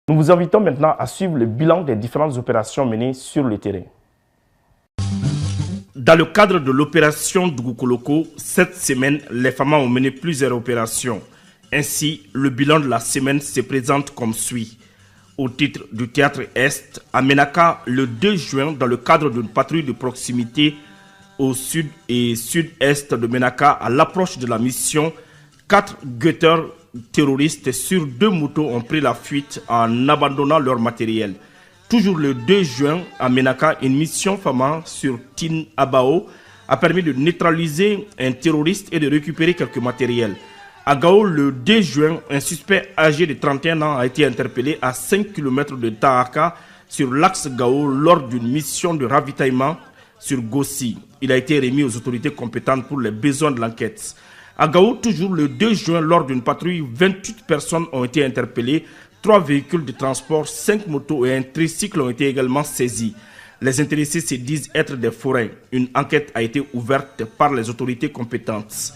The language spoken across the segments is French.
Nous vous invitons maintenant à suivre le bilan des différentes opérations menées sur le terrain. Dans le cadre de l'opération Dugukoloko, cette semaine, les FAMA ont mené plusieurs opérations. Ainsi, le bilan de la semaine se présente comme suit. Au titre du Théâtre Est, à Ménaka, le 2 juin, dans le cadre d'une patrouille de proximité au sud et sud-est de Ménaka, à l'approche de la mission, 4 guetteurs terroristes sur 2 motos ont pris la fuite en abandonnant leur matériel. Toujours le 2 juin, à Ménaka, une mission FAMA sur Tin Abao a permis de neutraliser un terroriste et de récupérer quelques matériels. À Gao, le 2 juin, un suspect âgé de 31 ans a été interpellé à 5 km de Tahaka sur l'axe Gao lors d'une mission de ravitaillement sur Gossi. Il a été remis aux autorités compétentes pour les besoins de l'enquête. À Gao, toujours le 2 juin, lors d'une patrouille, 28 personnes ont été interpellées, 3 véhicules de transport, 5 motos et un tricycle ont été également saisis. Les intéressés se disent être des forains. Une enquête a été ouverte par les autorités compétentes.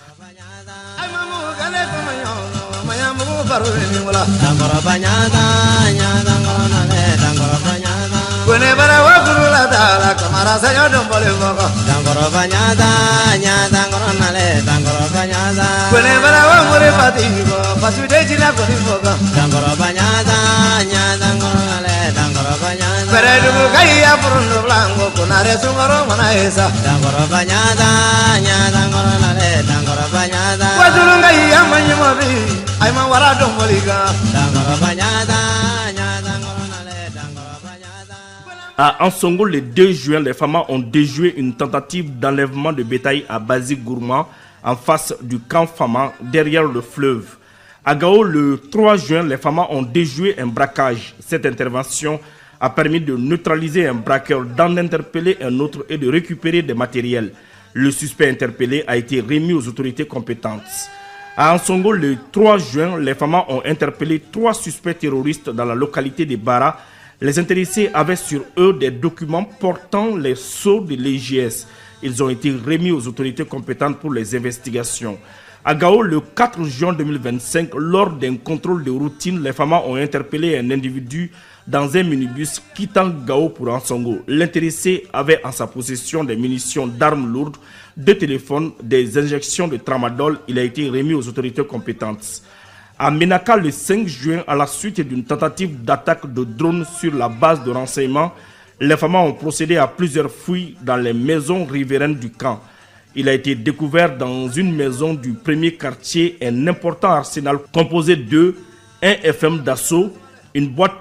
À Ansongo, le 2 juin, les FAMA ont déjoué une tentative d'enlèvement de bétail à Bazi Gourma en face du camp FAMA derrière le fleuve. À Gao, le 3 juin, les FAMA ont déjoué un braquage. Cette intervention a permis de neutraliser un braqueur, d'en interpeller un autre et de récupérer des matériels. Le suspect interpellé a été remis aux autorités compétentes. À Ansongo, le 3 juin, les FAMA ont interpellé 3 suspects terroristes dans la localité de Bara. Les intéressés avaient sur eux des documents portant les sceaux de l'EGS. Ils ont été remis aux autorités compétentes pour les investigations. À Gao, le 4 juin 2025, lors d'un contrôle de routine, les FAMA ont interpellé un individu dans un minibus quittant Gao pour Ansongo. L'intéressé avait en sa possession des munitions d'armes lourdes, 2 téléphones, des injections de tramadol. Il a été remis aux autorités compétentes. À Ménaka, le 5 juin, à la suite d'une tentative d'attaque de drone sur la base de renseignement, les FAMA ont procédé à plusieurs fouilles dans les maisons riveraines du camp. Il a été découvert dans une maison du premier quartier un important arsenal composé de 1 FM d'assaut, une boîte